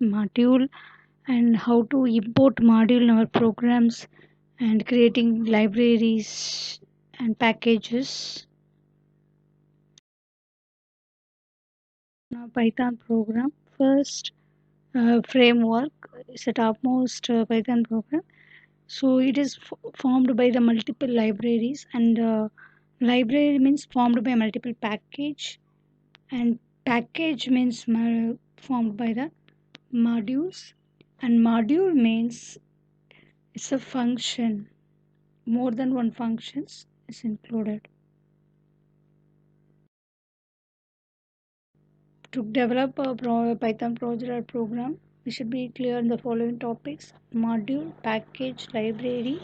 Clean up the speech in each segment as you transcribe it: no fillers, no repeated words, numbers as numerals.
module and how to import module in our programs and creating libraries and packages. Now, Python program first framework is a topmost Python program. So it is formed by the multiple libraries, and library means formed by multiple package, and package means formed by the modules, and module means it's a function. More than one functions is included. To develop a Python project or program, we should be clear in the following topics: module, package, library,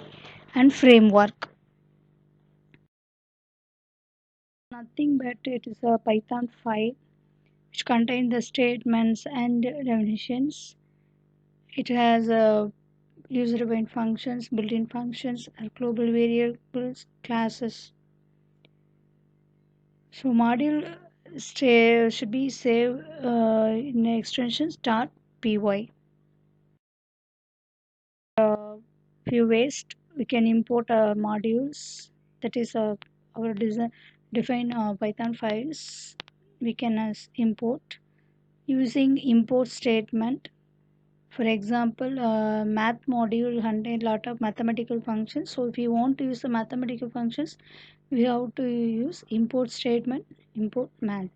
and framework. Nothing but it is a Python file which contains the statements and definitions. It has user-defined functions, built-in functions, and global variables, classes. So module should be saved in extensions .py. Few ways we can import modules, that is our design define Python files we can import using import statement. For example, math module contain lot of mathematical functions, so if you want to use the mathematical functions we have to use import statement, import math.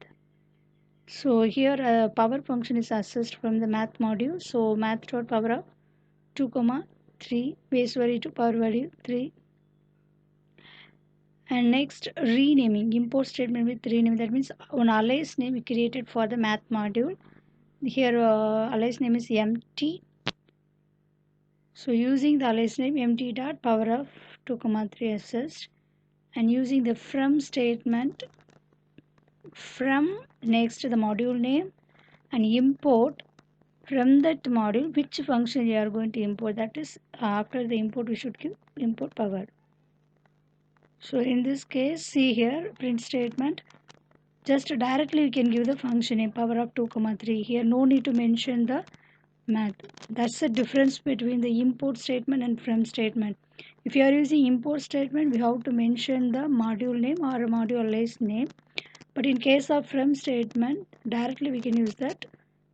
So here power function is accessed from the math module, so math dot power of 2 comma 3 base value to power value 3. And next, renaming, import statement with renaming, that means one alias name we created for the math module. Here alias name is empty, so using the alias name empty dot power of 2 comma 3 accessed, and using the from statement, from next to the module name, and import from that module which function you are going to import, that is after the import we should give import power. So in this case, see here print statement, just directly we can give the function name power of 2 comma 3. Here no need to mention the math. That's the difference between the import statement and from statement. If you are using import statement, we have to mention the module name or module alias name, but in case of from statement, directly we can use that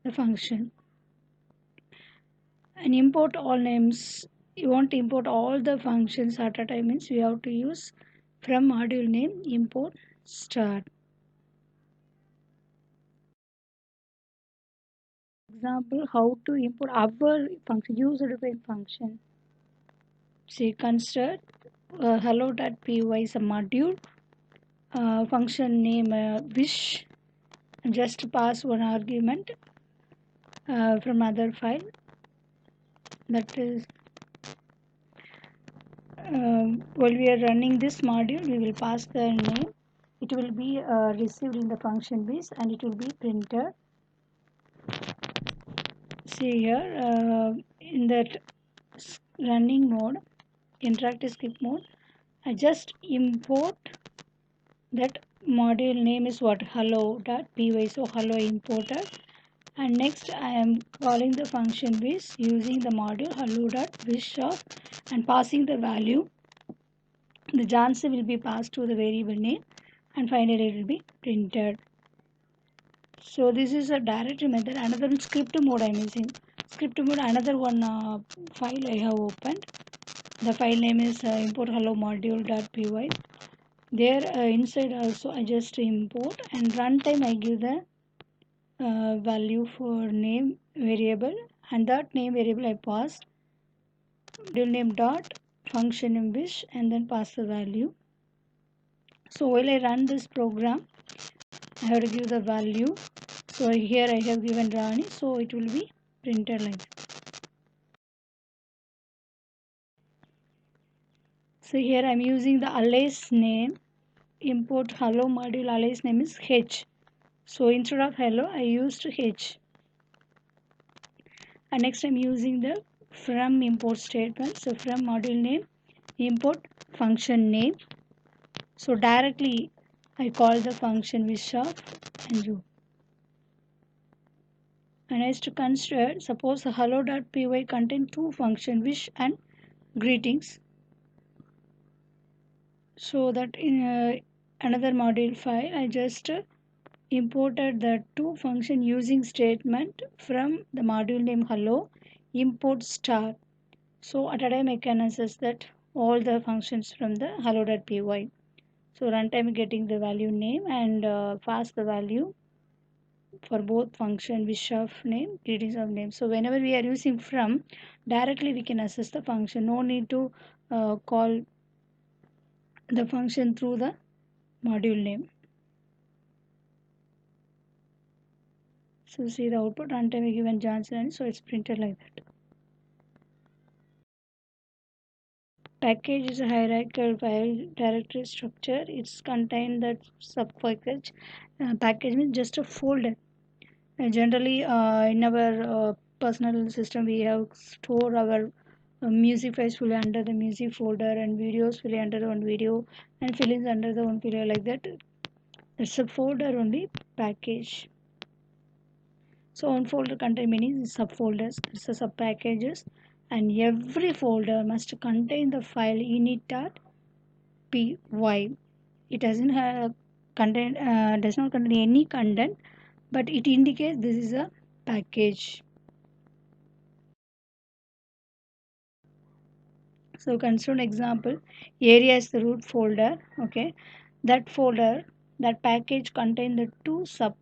the function. And import all names, you want to import all the functions at a time, means we have to use from module name import start. Example, how to import our function, user defined function. See, consider hello.py is a module, function name wish, just pass one argument from other file, that is while we are running this module we will pass the name, it will be received in the function base and it will be printed. See here in that running mode, interactive script mode, I just import that module name is what, hello.py, so hello imported, and next I am calling the function base using the module hello.wish of and passing the value. The Jansi will be passed to the variable name and finally it will be printed. So this is a directory method. Another one, script mode I am using. Script mode, another one file I have opened. The file name is import hello module.py. There inside also I just import, and runtime I give the value for name variable, and that name variable I passed module name dot function in wish and then pass the value. So while I run this program, I have to give the value. So here I have given Rani, so it will be printed like that. So here I am using the alias name, import hello module alias name is H. So instead of hello I used H. And next I am using the from import statement. So from module name import function name. So directly I call the function with shop and do. And as to consider, suppose the hello.py contain two functions, wish and greetings. So that in another module file, I just imported the two function using statement from the module name hello import star. So at a time I can access that all the functions from the hello.py. So runtime getting the value name and pass the value for both function wish of name greetings of name. So whenever we are using from, directly we can access the function, no need to call the function through the module name. So see the output runtime given Johnson, so it's printed like that. Package is a hierarchical file directory structure. It's contained that sub package. Package means just a folder. Generally, in our personal system, we have store our music files fully under the music folder and videos fully under the one video and films under the one video like that. It's a folder only package. So one folder contain many subfolders. It's a sub packages, and every folder must contain the file init.py. It doesn't have content, does not contain any content, but it indicates this is a package. So consider an example. Area is the root folder. Okay, that folder, that package contain the two sub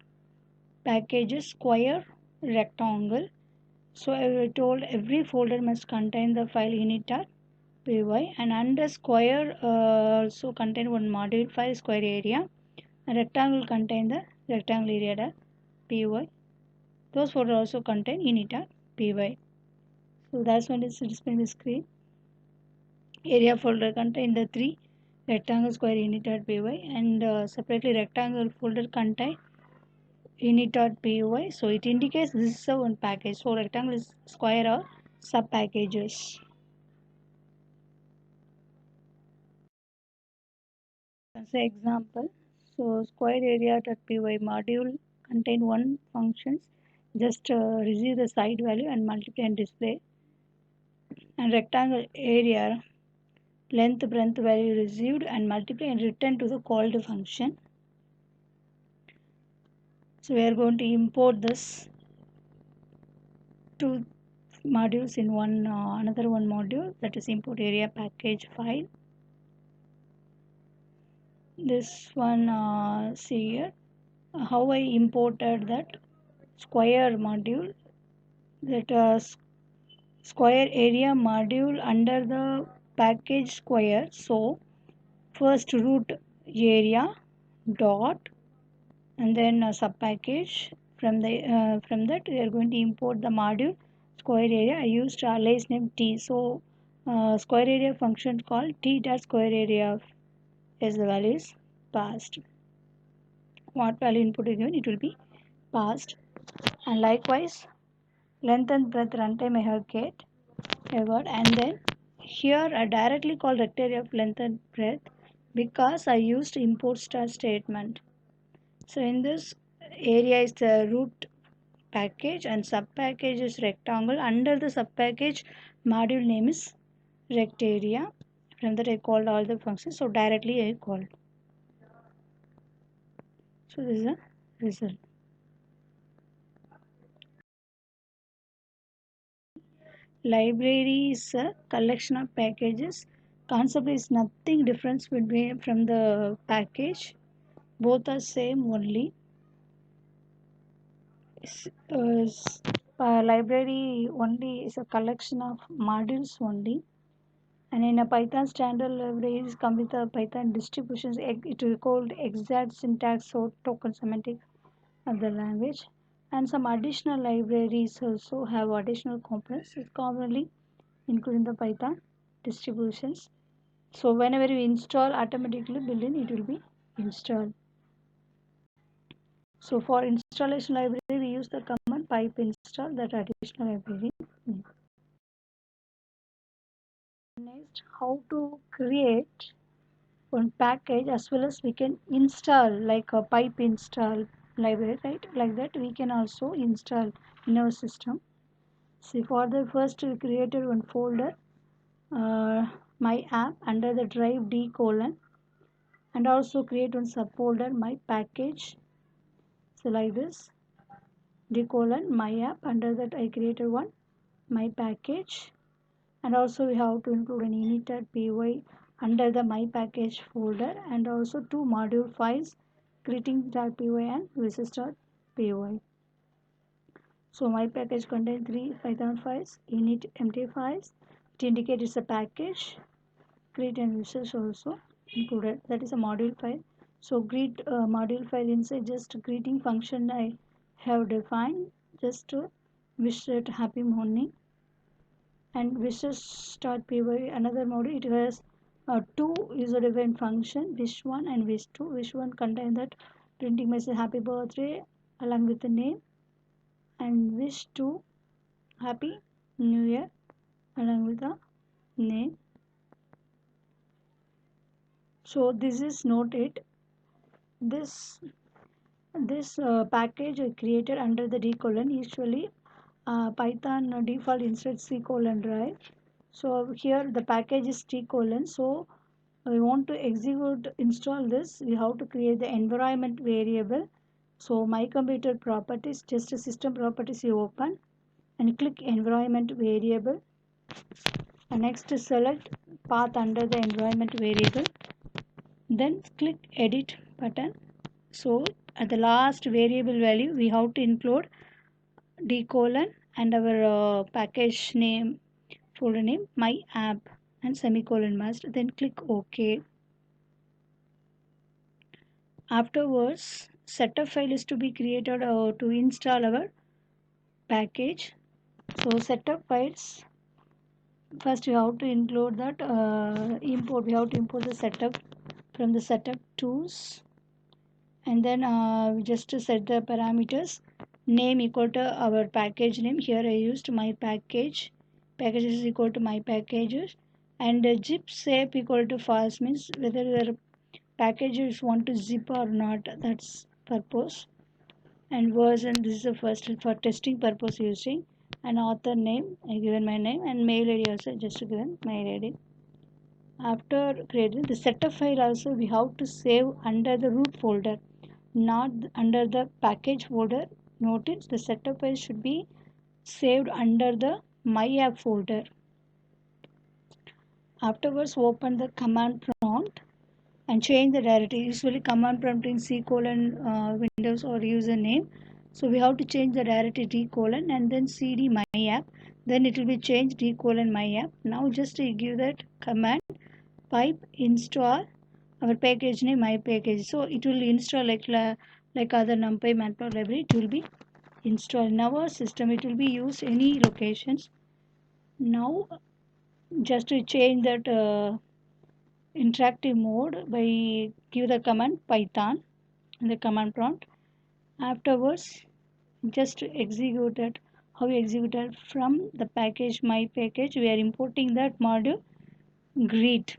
packages square, rectangle. So I told every folder must contain the file init.py, and under square also contain one module file square area, and rectangle contain the rectangle area.py. Those folders also contain init.py. So that's when it's displaying the screen. Area folder contain the three rectangle square init.py, and separately rectangle folder contain init.py. So it indicates this is a one package. So rectangle is square or sub packages. As an example, so square area.py module contain one functions, just receive the side value and multiply and display, and rectangle area length breadth value received and multiply and return to the called function. So we are going to import this two modules in one another one module, that is import area package file. This one see here how I imported that square module, that square area module under the package square. So first root area dot and then a sub package. From that we are going to import the module square area. I used alias name t. So square area function called t dot square area as the value is passed. What value input is given, it will be passed. And likewise length and breadth runtime I have get a word, and then here I directly call rectangle of length and breadth because I used import star statement. So in this area is the root package and sub package is rectangle. Under the sub package module name is rect area. From that I called all the functions. So directly I called. So this is the result. Library is a collection of packages. Concept is nothing difference between from the package. Both are same only. Library only is a collection of modules only. And in a Python standard libraries come with a Python distributions. It is called exact syntax or token semantic of the language. And some additional libraries also have additional components. It's commonly including the Python distributions. So whenever you install, automatically built-in it will be installed. So for installation library, we use the command pipe install, that additional library. Next, how to create one package as well as we can install like a pipe install library, right? Like that we can also install in our system. See, for the first we created one folder, my app, under the drive d colon, and also create one subfolder my package. So like this, d colon my app, under that I created one my package, and also we have to include an init.py under the my package folder, and also two module files, greetings.py and visits.py. So my package contains three Python files, init empty files. It indicates it's a package. Greet and wishes also included. That is a module file. So greet module file inside just greeting function I have defined just to wish it happy morning. And wishes.py another module. It has two user defined function, wish1 and wish2. Wish1 contains that printing message happy birthday along with the name, and wish2 happy new year along with the name. So this is note it. This package I created under the d colon. Usually Python default insert c colon, right? So here the package is t colon. So we want to execute install this, we have to create the environment variable. So my computer properties, just a system properties you open and click environment variable, and next select path under the environment variable, then click edit button. So at the last variable value we have to include d colon and our package name, folder name my app, and semicolon must, then click OK. Afterwards setup file is to be created to install our package. So setup files, first we have to include that import, we have to import the setup from the setup tools, and then just to set the parameters, name equal to our package name. Here I used my package, packages is equal to my packages, and zip shape equal to false, means whether the packages want to zip or not, that's purpose. And version, this is the first for testing purpose using, and author name I given my name, and mail id also just given mail id. After creating the setup file also we have to save under the root folder, not under the package folder. Notice the setup file should be saved under the my app folder. Afterwards open the command prompt and change the directory. Usually command prompt in c colon Windows or username. So we have to change the directory d colon and then cd my app. Then it will be changed d colon my app. Now just give that command pipe install our package name my package. So it will install like other NumPy matplotlib library. It will be installed in our system. It will be used any locations. Now just to change that interactive mode by give the command python in the command prompt. Afterwards just execute it. How we execute it? From the package my package we are importing that module greet,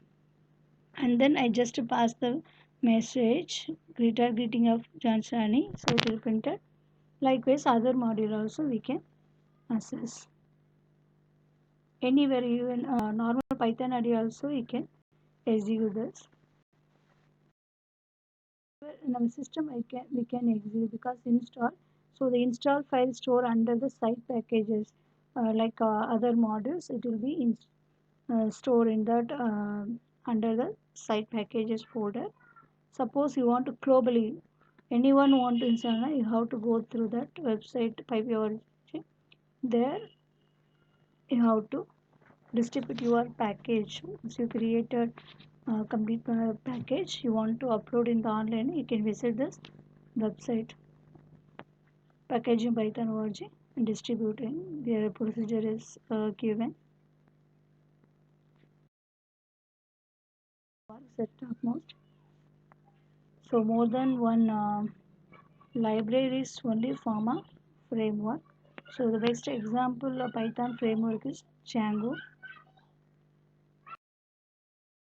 and then I just pass the message greeting of Johnson, so it will print it. Likewise other module also we can access anywhere, even normal Python ID also you can execute this. In our system we can execute because install, so the install file store under the site packages, like other modules it will be stored in that under the site packages folder. Suppose you want to globally, anyone want to install, you have to go through that website PyPy. There you have to distribute your package. Once you created complete package you want to upload in the online, you can visit this website packaging python.org and distributing. Their procedure is given. Set topmost. So more than one library is only form a framework. So the best example of Python framework is Django.